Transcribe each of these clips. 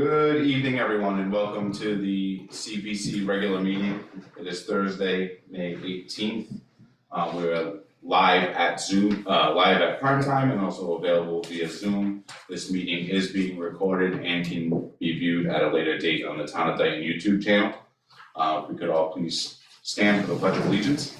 Good evening, everyone, and welcome to the CPC regular meeting. It is Thursday, May 18th. We're live at Zoom, live at prime time and also available via Zoom. This meeting is being recorded and can be viewed at a later date on the Town of Dayton YouTube channel. If we could all please stand for the Pledge of Allegiance.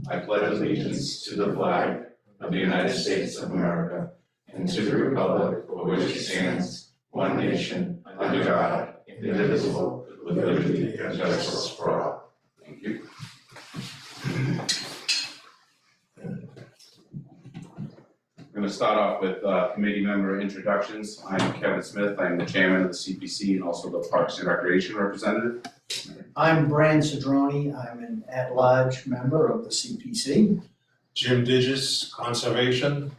I pledge allegiance to the flag of the United States of America and to the republic for which it stands, one nation, under God, indivisible, with liberty and justice for all. Thank you. I'm going to start off with committee member introductions. I'm Kevin Smith. I'm the chairman of the CPC and also the Parks and Recreation representative. I'm Brian Cedrone. I'm an at-large member of the CPC. Jim Digges, Conservation.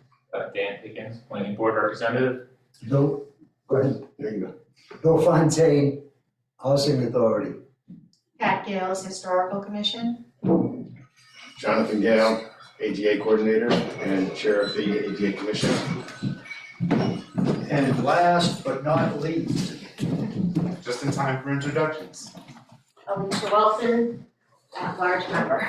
Dan Pickens, Planning Board Representative. Bill, go ahead. There you Bill Fontaine, Housing Authority. Pat Gales, Historical Commission. Jonathan Gale, ADA Coordinator and Chair of the ADA Commission. And last but not least, Just in time for introductions. Alicia Wilson, at-large member.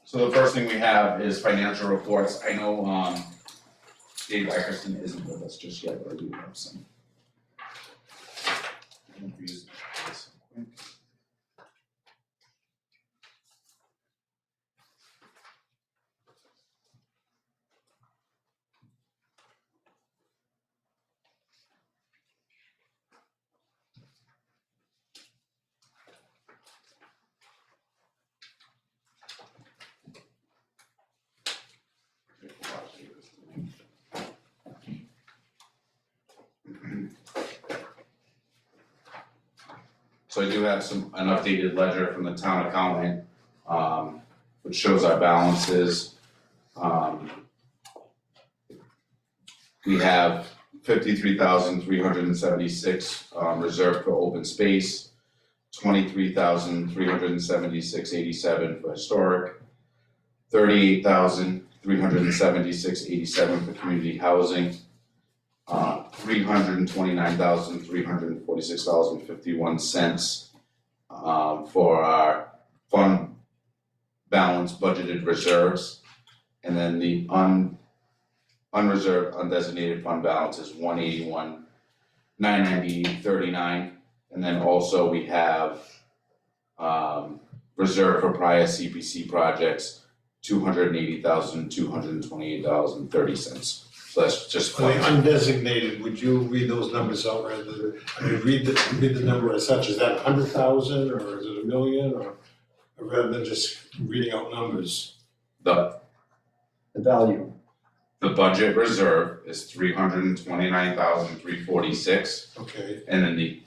So the first thing we have is financial reports. I know Dave Ickerson isn't with us just yet, but I do have some. So I do have an updated ledger from the town accountant, which shows our balances. We have 53,376 reserved for open space, 23,376.87 for historic, 38,376.87 for community housing, $329,346.51 for our fund balance budgeted reserves, and then the unreserved undesignated fund balance is $181,998.39, and then also we have reserved for prior CPC projects $280,228.30. So that's just. For the undesignated, would you read those numbers out rather than, read the number as such, is that 100,000 or is it 1 million or rather than just reading out numbers? The the budget reserve is $329,346, Okay, and then the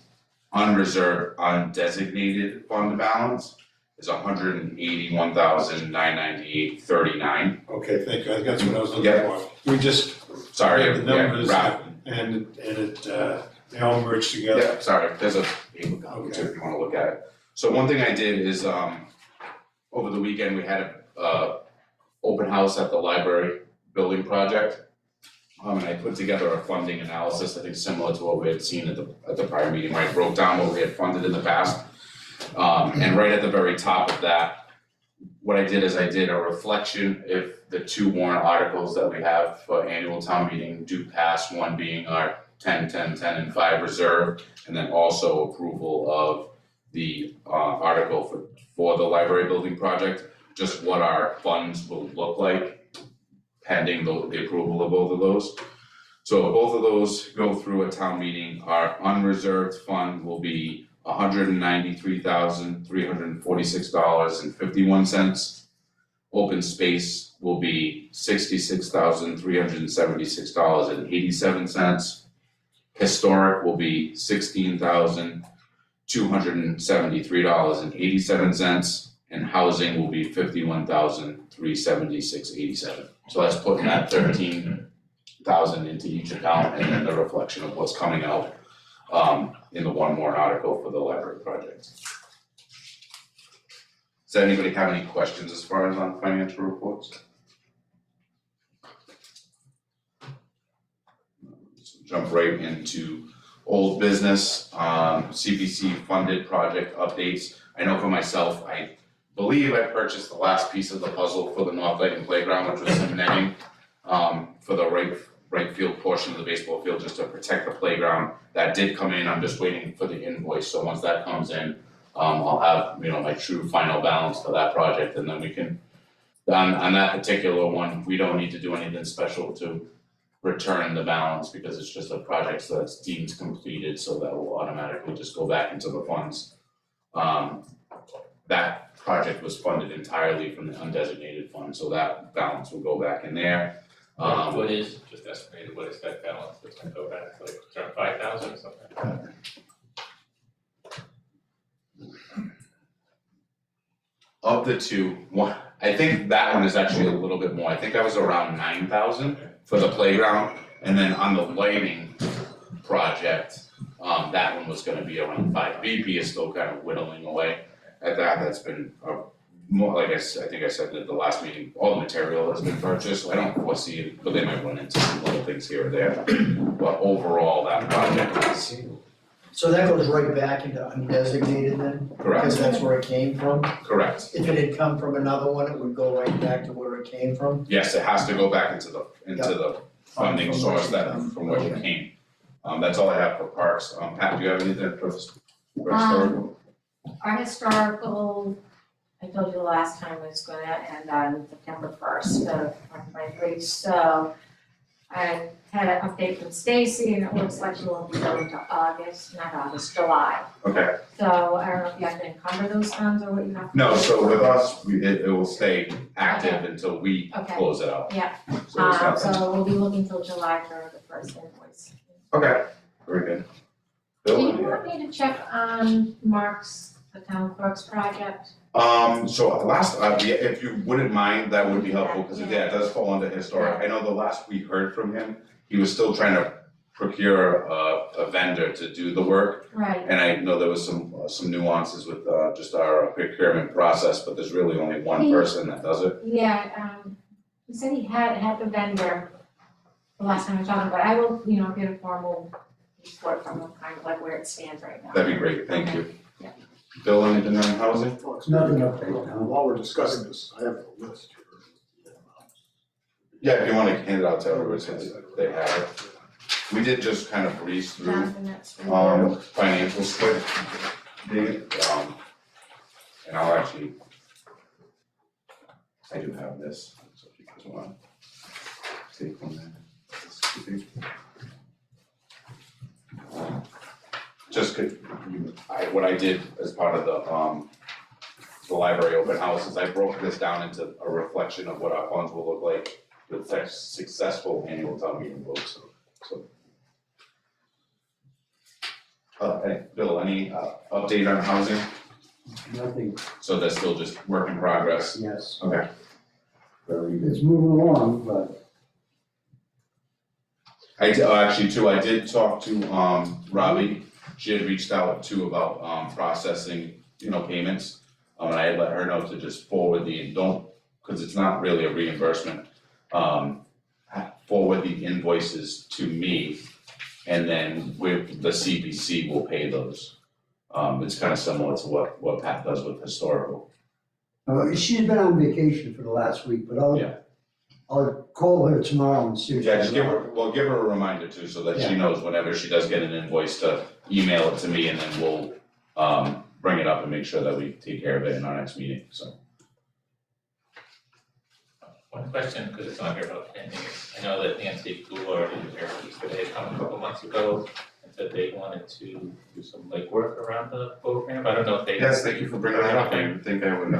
unreserved undesignated fund balance is $181,998.39. okay, thank you, that's what I was looking Yeah. for. We just Sorry, read the numbers right. and they all merge together. Yeah, sorry, there's a paper copy too if you wanna look at it. So one thing I did is, over the weekend, we had a open house at the library building project. And I put together a funding analysis, I think similar to what we had seen at the prior meeting, where I broke down what we had funded in the past. And right at the very top of that, what I did is I did a reflection if the two warrant articles that we have for annual town meeting do pass, one being our 10, 10, 10, and 5 reserve, and then also approval of the article for the library building project, just what our funds will look like pending the approval of both of those. So if both of those go through a town meeting, our unreserved fund will be $193,346.51. Open space will be $66,376.87. Historic will be $16,273.87, and housing will be $51,376.87. So that's putting that 13,000 into each account, and then the reflection of what's coming out in the one warrant article for the library project. Does anybody have any questions as far as on financial reports? jump right into old business, CPC funded project updates. I know for myself, I believe I purchased the last piece of the puzzle for the North Layton Playground, which was some netting, for the right field portion of the baseball field, just to protect the playground. That did come in, I'm just waiting for the invoice, so once that comes in, I'll have, my true final balance for that project, and then we can, on that particular one, we don't need to do anything special to return the balance, because it's just a project that's deemed completed, so that will automatically just go back into the funds. That project was funded entirely from the undesignated fund, so that balance will go back in there. What is, just estimated, what is that balance that's gonna go back, like around 5,000 or something like that? Of the two, one, I think that one is actually a little bit more, I think I was around 9,000 for the playground, and then on the lighting project, that one was gonna be around 5. VP is still kind of whittling away at that, that's been, more, like I think I said at the last meeting, all the material has been purchased, so I don't foresee it, but they might run into some little things here or there. But overall, that project is So that goes right back into undesignated then? correct, Because that's where it came from? correct. If it had come from another one, it would go right back to where it came from? Yes, it has to go back into the funding From source where it that, came. from where it Okay. came. That's all I have for parks. Pat, do you have anything for historical? Our historical, I told you the last time was gonna end on September 1st of 2023, so I had an update from Stacy, and it looks like she won't be going to July. Okay, So I don't know if you have to encumber those funds or what you have to do. no, so with us, it will stay active until we Okay. close it out. Yeah. So it's nothing. So we'll be looking till July for the first invoice. Okay, very good. Do Bill, you any- want me to check on Mark's, the town clerk's project? So last, if you wouldn't mind, that would be helpful, because it does fall under historic. I know the last we heard from him, he was still trying to procure a vendor to do the work. Right, And I know there was some nuances with just our procurement process, but there's really only one person that does it. yeah, he said he had the vendor the last time we talked, but I will, get a formal report from him, kind of like where it stands right now. That'd be great, thank you. Yeah. Bill, anything on housing? Nothing up there now. While we're discussing this, I have a list here. Yeah, if you wanna hand it out to everyone since they have it. We did just kind of breeze through Jonathan, that's for you. financial split. And I'll actually, I do have this, so if you guys want to take one there. Just what I did as part of the library open house is I broke this down into a reflection of what our funds will look like with successful annual town meeting votes, so. Hey, Bill, any update on housing? Nothing, So that's still just work in progress? yes. Okay. Very good. It's moving along, but I did, actually too, I did talk to Robbie, she had reached out too about processing, payments. And I had let her know to just forward cause it's not really a reimbursement, forward the invoices to me. And then with the CPC will pay those. It's kind of similar to what Pat does with historical. she's been on vacation for the last week, but Yeah. I'll call her tomorrow and see if Yeah, she's just give her a reminder too, so that she Yeah. knows whenever she does get an invoice to email it to me, and then we'll bring it up and make sure that we take care of it in our next meeting, so. One question, because it's on here about pending, I know that Nancy Goulart did her piece today, a couple months ago, and said they wanted to do some legwork around the boat ramp, I don't know if they. Yes, thank you for bringing that up, I didn't think I would,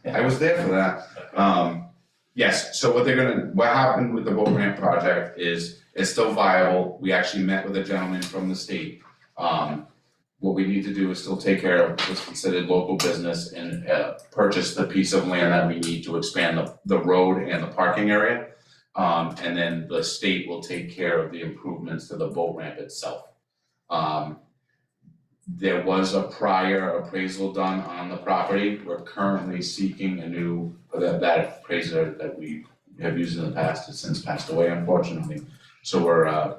I was there for that. Yes, so what happened with the boat ramp project is it's still viable. We actually met with a gentleman from the state. What we need to do is still take care of what's considered local business and purchase the piece of land that we need to expand the road and the parking area. And then the state will take care of the improvements to the boat ramp itself. There was a prior appraisal done on the property. We're currently seeking a new, that appraiser that we have used in the past has since passed away, unfortunately. So we're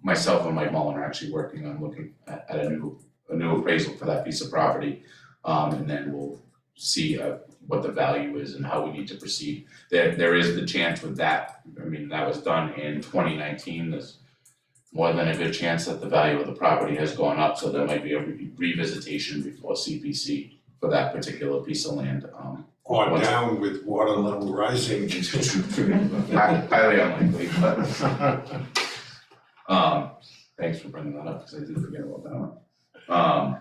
myself and Mike Mullen are actually working on looking at a new appraisal for that piece of property. And then we'll see what the value is and how we need to proceed. There is the chance with that, I mean, that was done in 2019, there's more than a good chance that the value of the property has gone up, so there might be a revisitation before CPC for that particular piece of land. Or What's- down with water level rising. Highly unlikely, but thanks for bringing that up, because I did forget about that one.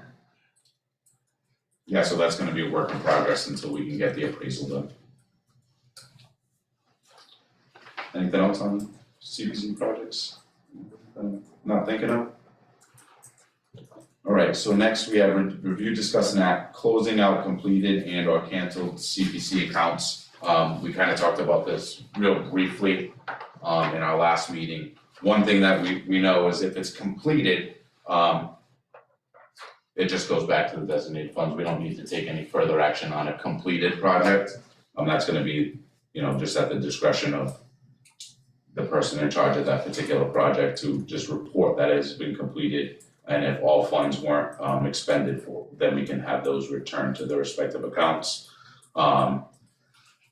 Yeah, so that's gonna be a work in progress until we can get the appraisal done. Anything else on CPC projects? Not thinking of? Alright, so next we have review, discuss, and act, closing out completed and or canceled CPC accounts. We kind of talked about this real briefly in our last meeting. One thing that we know is if it's completed, it just goes back to the designated funds. We don't need to take any further action on a completed project. That's gonna be, just at the discretion of the person in charge of that particular project to just report that it's been completed. And if all funds weren't expended for, then we can have those returned to their respective accounts.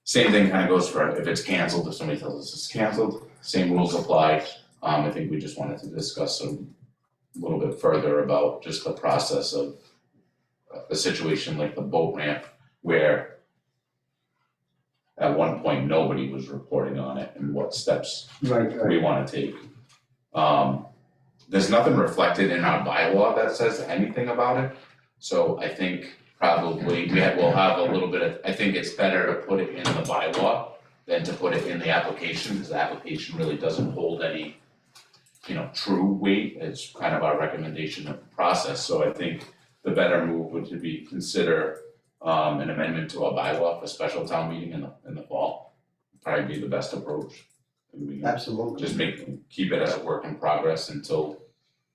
Same thing kind of goes for if it's canceled, if somebody tells us it's canceled, same rules apply. I think we just wanted to discuss a little bit further about just the process of a situation like the boat ramp where at one point nobody was reporting on it and what steps Right, we wanna take. There's nothing reflected in our bylaw that says anything about it, so I think probably we'll have a little bit of, I think it's better to put it in the bylaw than to put it in the application, because the application really doesn't hold any, true weight. It's kind of our recommendation of the process, so I think the better move would be consider an amendment to our bylaw for special town meeting in the fall. Probably be the best approach. And we can absolutely. just keep it as a work in progress until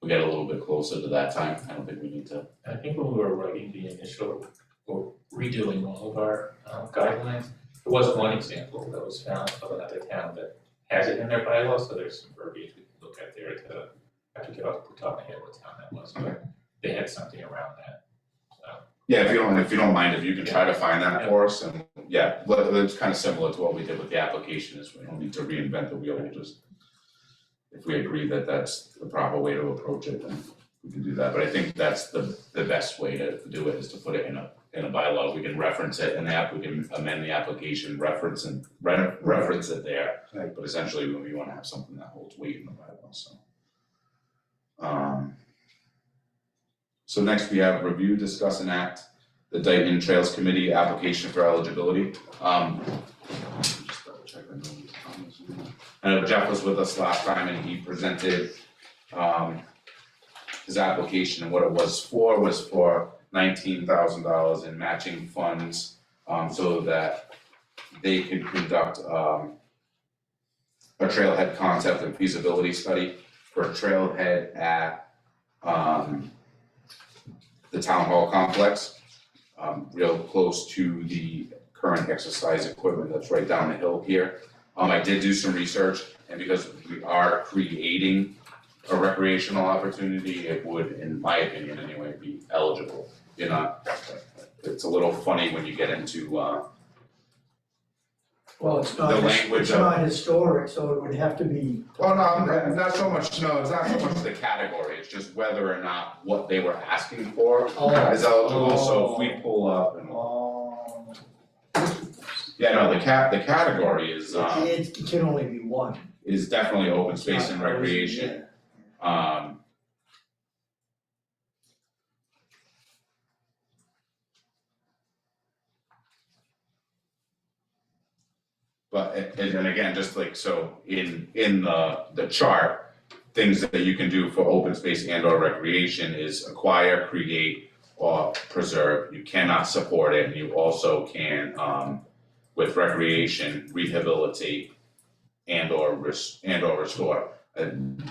we get a little bit closer to that time. I don't think we need to. I think when we were writing the initial, or redoing all of our guidelines, there was one example that was found of another town that has it in their bylaws, so there's some verbiage we can look at there to, I have to get off the top of my head what town that was, but they had something around that, so. Yeah, if you don't mind, if you can try to find that for us, and it's kind of similar to what we did with the application, is we don't need to reinvent the wheel, we'll just. If we agree that that's the proper way to approach it, then we can do that, but I think that's the best way to do it, is to put it in a bylaw. We can reference it in the app, we can amend the application, reference it there. Right. But essentially, we wanna have something that holds weight in the bylaw, so. So next we have review, discuss, and act the Dayton Trails Committee application for eligibility. Just double check, I know he's on this one. I know Jeff was with us last time and he presented his application, and what it was for $19,000 in matching funds, so that they could conduct a trailhead concept and feasibility study for a trailhead at the town hall complex, real close to the current exercise equipment that's right down the hill here. I did do some research, and because we are creating a recreational opportunity, it would, in my opinion anyway, be eligible. It's a little funny when you get into Well, it's the language it's of. not historic, so it would have to be. Oh, no, not so much, no, it's not so much the category, it's just whether or not what they were asking for is eligible, so if we pull up and. Yeah, no, the category is It can only be one. is definitely open space and recreation. But, and again, just like, so in the chart, things that you can do for open space and or recreation is acquire, create, or preserve. You cannot support it, and you also can, with recreation, rehabilitate and or restore. And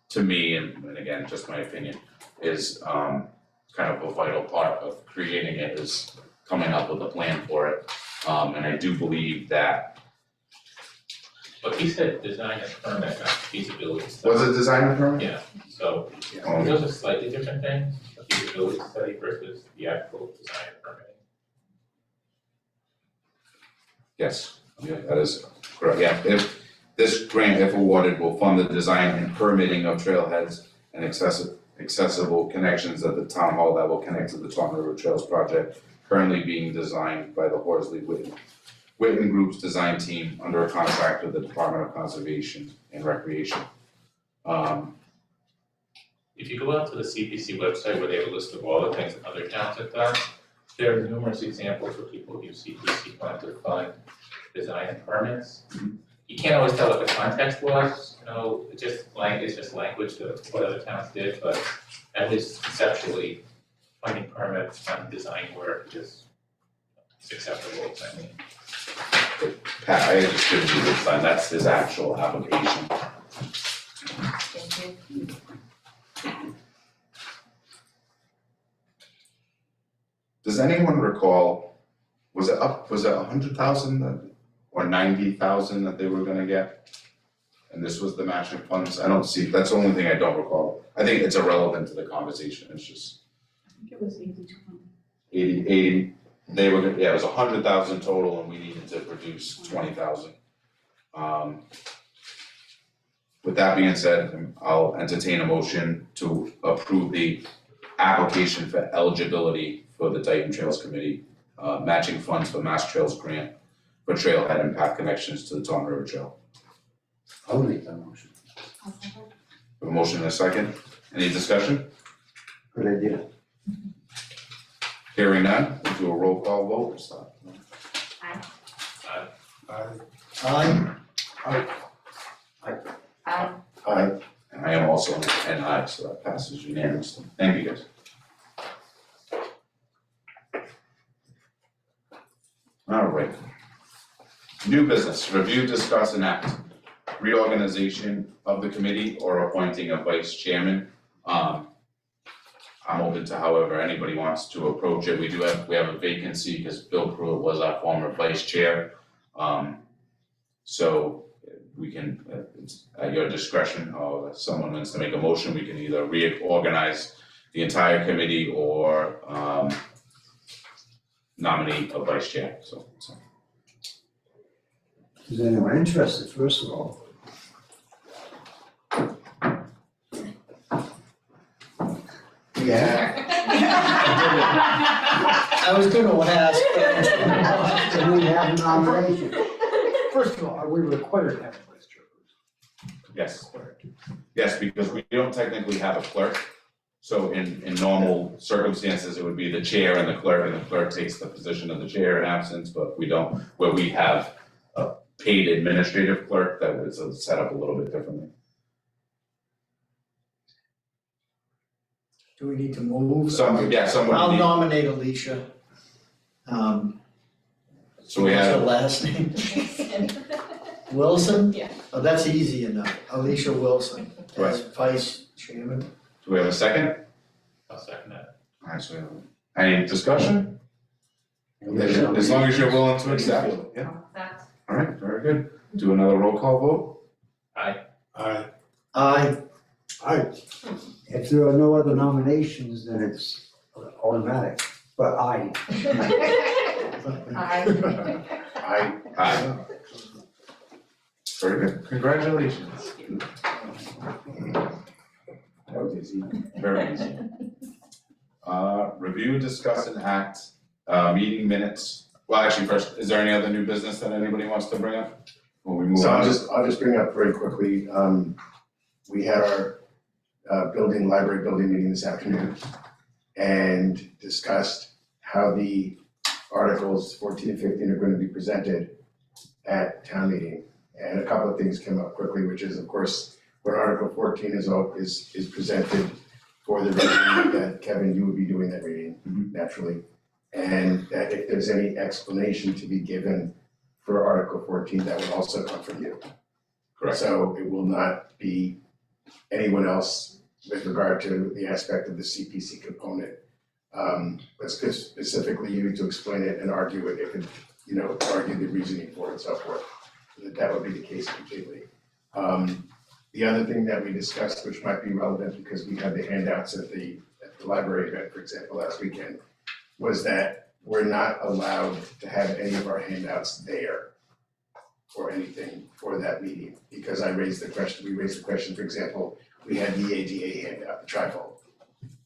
to me, and again, just my opinion, is kind of a vital part of creating it is coming up with a plan for it. And I do believe that But he said design and permit, not feasibility study. Was it design and permit? Yeah, so Oh, those are slightly different things, a feasibility study versus the actual design and permitting. Yes, yeah, that is correct, yeah, if this grant, if awarded, will fund the design and permitting of trailheads and accessible connections at the town hall that will connect to the Taunton River Trails project currently being designed by the Horsley Witten Group's design team under a contract with the Department of Conservation and Recreation. If you go out to the CPC website where they have a list of all the things that other towns have done, there are numerous examples where people use CPC fund to fund design and permits. You can't always tell what the context was, it's just language to what other towns did, but at least conceptually, finding permits on design work is acceptable, I mean. Pat, I just couldn't do this, that's his actual application. Thank you. Does anyone recall, was it 100,000 or 90,000 that they were gonna get? And this was the matching funds, I don't see, that's the only thing I don't recall. I think it's irrelevant to the conversation, it's just I think it was 80-20. 80, they were, yeah, it was 100,000 total and we needed to produce 20,000. With that being said, I'll entertain a motion to approve the application for eligibility for the Dayton Trails Committee, matching funds for Mass Trails Grant for trailhead and path connections to the Taunton River Trail. I'll make that motion. A motion and a second, any discussion? Good idea. Hearing none, we'll do a roll call vote, stop. Aye. Aye. And I am also an aye, so that passes unanimously. Thank you, guys. All right. New business, review, discuss, and act. Reorganization of the committee or appointing a vice chairman. I'm open to however anybody wants to approach it. We have a vacancy because Bill Pruitt was our former vice chair. So we can, it's at your discretion, or if someone wants to make a motion, we can either reorganize the entire committee or nominate a vice chair, so. Is anyone interested, first of all? Yeah. I was gonna ask, but Do we have a nomination? First of all, are we required to have a vice chairperson? Yes. Yes, because we don't technically have a clerk. So in normal circumstances, it would be the chair and the clerk takes the position of the chair in absence, but we don't, where we have a paid administrative clerk, that was set up a little bit differently. do we need to move? Someone I'll need, nominate Alicia. so we What's her have, last name? Wilson? Yeah. Oh, that's easy enough. Alicia Wilson as vice chairman. do we have a second? I'll second that. Alright, so we have, any discussion? As long as you're willing to accept, yeah, That's, alright, very good. Do another roll call vote? Aye. Aye. If there are no other nominations, then it's automatic, but aye. I, Aye. Aye. Very good, congratulations. That was easy, very easy. Review, discuss, and act, meeting minutes. Well, actually, first, is there any other new business that anybody wants to bring up? When we move So on? I'll just bring up very quickly, we had our library building meeting this afternoon and discussed how the articles 14 and 15 are going to be presented at town meeting. And a couple of things came up quickly, which is, of course, when Article 14 is presented for the reading, that Kevin, you would be doing that reading naturally. And that if there's any explanation to be given for Article 14, that would also come from you. Correct. So it will not be anyone else with regard to the aspect of the CPC component. But specifically you to explain it and argue it, if it, argue the reasoning for it and so forth. that would be the case completely. The other thing that we discussed, which might be relevant because we had the handouts at the library event, for example, last weekend, was that we're not allowed to have any of our handouts there or anything for that meeting, because we raised the question, for example, we had the ADA handout, the trifold.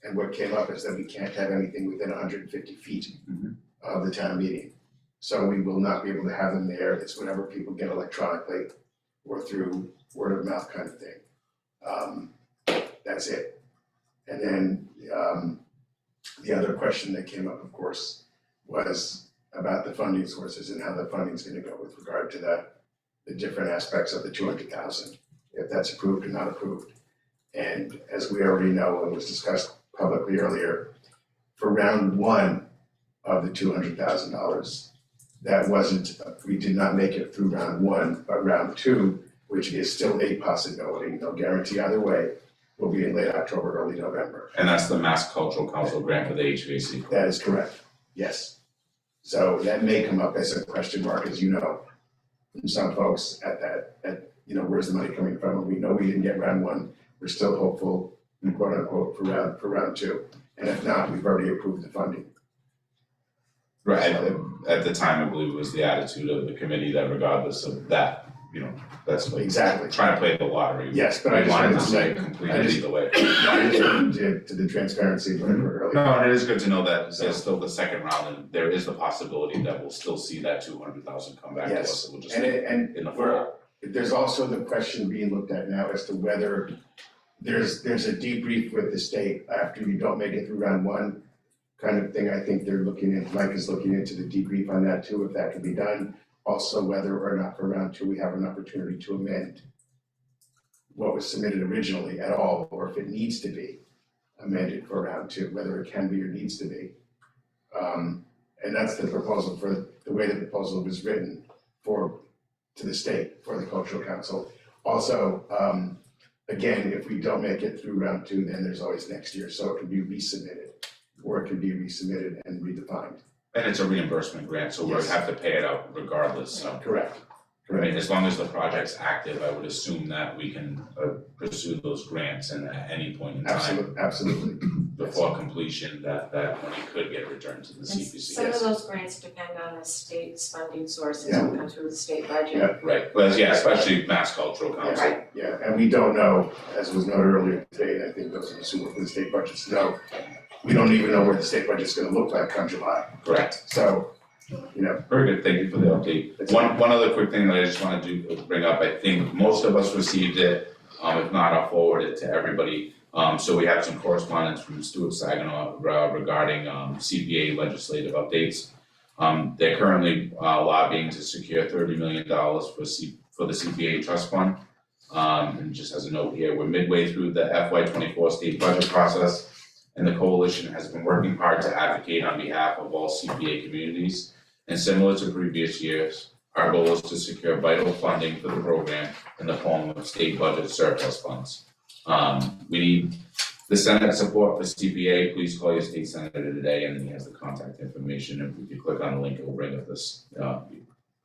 And what came up is that we can't have anything within 150 feet of the town meeting. So we will not be able to have them there, it's whatever people get electronically or through word of mouth kind of thing. That's it. And then, the other question that came up, of course, was about the funding sources and how the funding's gonna go with regard to the different aspects of the 200,000, if that's approved or not approved. And as we already know and was discussed publicly earlier, for round one of the $200,000, that wasn't, we did not make it through round one, but round two, which is still a possibility, no guarantee either way, will be in late October, early November. And that's the Mass Cultural Council grant for the HVAC. That is correct, yes. So that may come up as a question mark, as you know, from some folks where's the money coming from? And we know we didn't get round one, we're still hopeful, quote unquote, for round two. And if not, we've already approved the funding. Right, at the time, I believe it was the attitude of the committee that regardless of that, that's like Exactly. trying to play the lottery. Yes, but I We just wanted wanted to to say say, completed either way. I just wanted to the transparency, whatever earlier. No, and it is good to know that there's still the second round, and there is the possibility that we'll still see that 200,000 come back to Yes. us, and we'll just And in the we're, fall. there's also the question being looked at now as to whether there's a debrief with the state after you don't make it through round one kind of thing. I think they're Mike is looking into the debrief on that too, if that can be done. Also, whether or not for round two, we have an opportunity to amend what was submitted originally at all, or if it needs to be amended for round two, whether it can be or needs to be. And that's the proposal for, the way the proposal was written to the state, for the cultural council. Also, again, if we don't make it through round two, then there's always next year, so it can be resubmitted, or it can be resubmitted and redefined. And it's a reimbursement grant, so we'll Yes. have to pay it out regardless, so. Correct. I mean, as long as the project's active, I would assume that we can pursue those grants, and at any point in time Absolutely. before completion, that money could get returned to the And CPC. some of those grants depend on the state's funding sources, Yeah. that come through the state budget. Yeah. Right, but yeah, especially Mass Cultural Council. Yeah, and we don't know, as was noted earlier today, and I think those of us who work with the state budgets know, we don't even know where the state budget's gonna look like come July. Correct. So, Very good, thank you for the update. One other quick thing that I just wanted to bring up, I think most of us received it, if not, I'll forward it to everybody. So we have some correspondence from Stuart Saginaw regarding CPA legislative updates. They're currently lobbying to secure $30 million for the CPA trust fund. And just as a note here, we're midway through the FY24 state budget process, and the coalition has been working hard to advocate on behalf of all CPA communities. And similar to previous years, our goal is to secure vital funding for the program in the form of state budget surplus funds. We need the Senate support for CPA. Please call your state senator today, and then he has the contact information. If you click on the link, it will bring up this,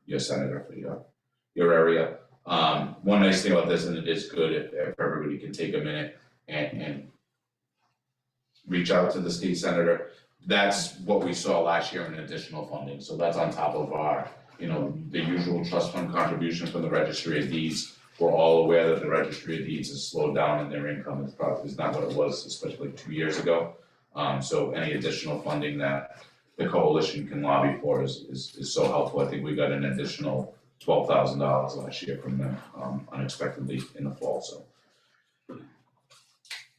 your senator for your area. One nice thing about this, and it is good if everybody can take a minute and reach out to the state senator. That's what we saw last year in additional funding, so that's on top of our, the usual trust fund contribution from the Registry of Deeds. We're all aware that the Registry of Deeds has slowed down and their income is not what it was, especially 2 years ago. So any additional funding that the coalition can lobby for is so helpful. I think we got an additional $12,000 last year from them, unexpectedly in the fall, so.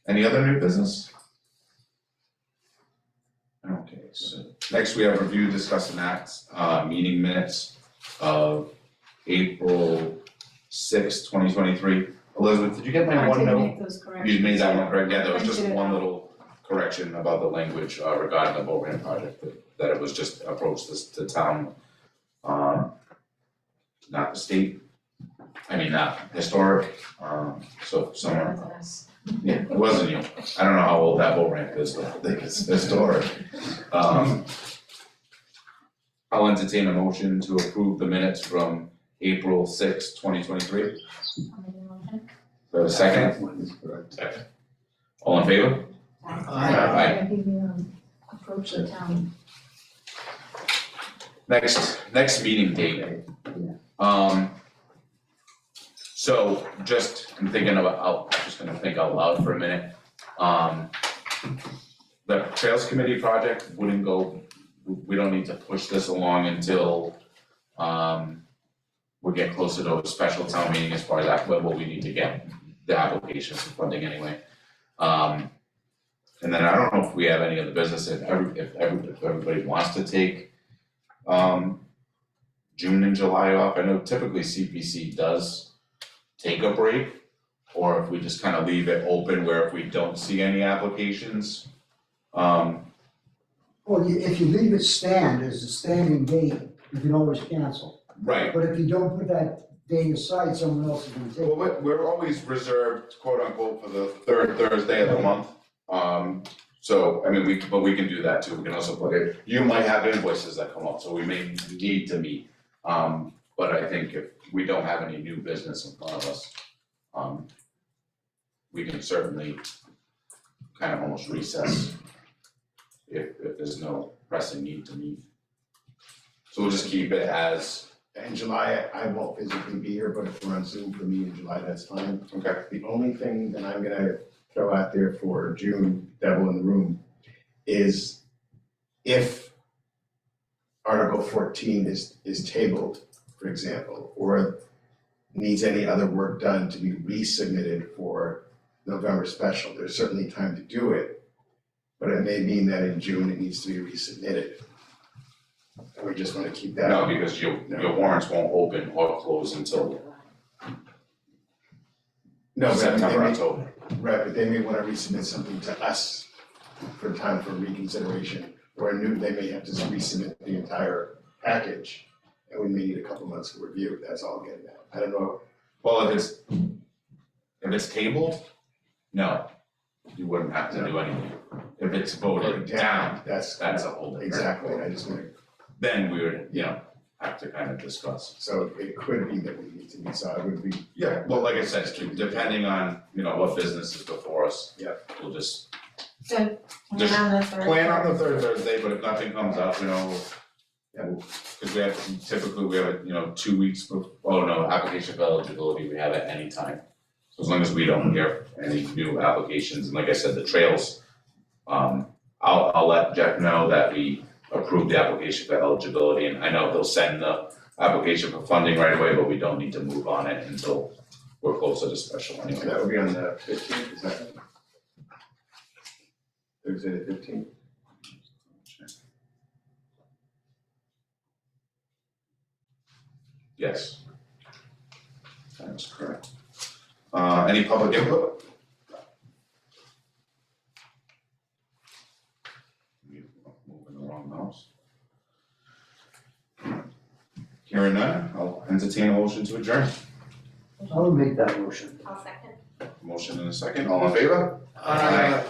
Any other new business? Okay, so next we have review, discuss and act, meeting minutes of April 6, 2023. Elizabeth, did you get my one I note? did make those corrections. You made that one correct, yeah, there was just Printed it one out. little correction about the language regarding the boat ramp project, that it was just approached the town, not the state, not historic, so someone. Yeah, it wasn't you. I don't know how old that boat ramp is, but I think it's historic. I'll entertain a motion to approve the minutes from April 6th, 2023. I'll make a motion. Do I have a second? That one is correct. Second. All in favor? Aye. Approach the town. Next meeting date. So just, I'm thinking about, I'm just gonna think out loud for a minute. The Trails Committee project wouldn't go, we don't need to push this along until, we get closer to a special town meeting as far as that, what we need to get the applications for funding anyway. And then I don't know if we have any other business, if everybody wants to take, June and July off. I know typically CPC does take a break, or if we just kind of leave it open where if we don't see any applications, Well, if you leave it stand as a standing date, you can always cancel. right. But if you don't put that date aside, someone else is gonna take Well, it. we're always reserved, quote unquote, for the third Thursday of the month. So, I mean, we can do that too, we can also put it, you might have invoices that come up, so we may need to meet. But I think if we don't have any new business in front of us, we can certainly kind of almost recess if there's no pressing need to meet. So we'll just keep it as, In July, I won't physically be here, but if we're on Zoom for me in July, that's fine. okay, The only thing that I'm gonna throw out there for June, devil in the room, is if Article 14 is tabled, for example, or needs any other work done to be resubmitted for November special, there's certainly time to do it, but it may mean that in June it needs to be resubmitted. And we just wanna keep that. no, because your warrants won't open or close until No, but they September, may, October. right, but they may wanna resubmit something to us for time for reconsideration, or they may have to resubmit the entire package, and we may need a couple months to review, that's all I'm getting at. I don't know, Well, if it's tabled, no, you wouldn't have to do anything. If it's voted down, that's that's a whole different. exactly, I just wanna, Then we would, have to kind of discuss. so it could be that we need to be, so I would be, Yeah, well, like I said, depending on, what business is before us. Yeah. We'll just So, Just plan on the third. plan on the third Thursday, but if nothing comes up, Yeah. Cause we have, typically we have, 2 weeks application for eligibility, we have at any time. So as long as we don't hear any new applications, and like I said, the trails, I'll let Jeff know that we approved the application for eligibility, and I know they'll send the application for funding right away, but we don't need to move on it until we're closer to special anyway. that would be on the 15th, is that? Thursday the 15th? Yes. That is correct. Any public input? Moving the wrong mouse. Hearing none, I'll entertain a motion to adjourn. I would make that motion. I'll second. Motion in a second, all in favor? Aye.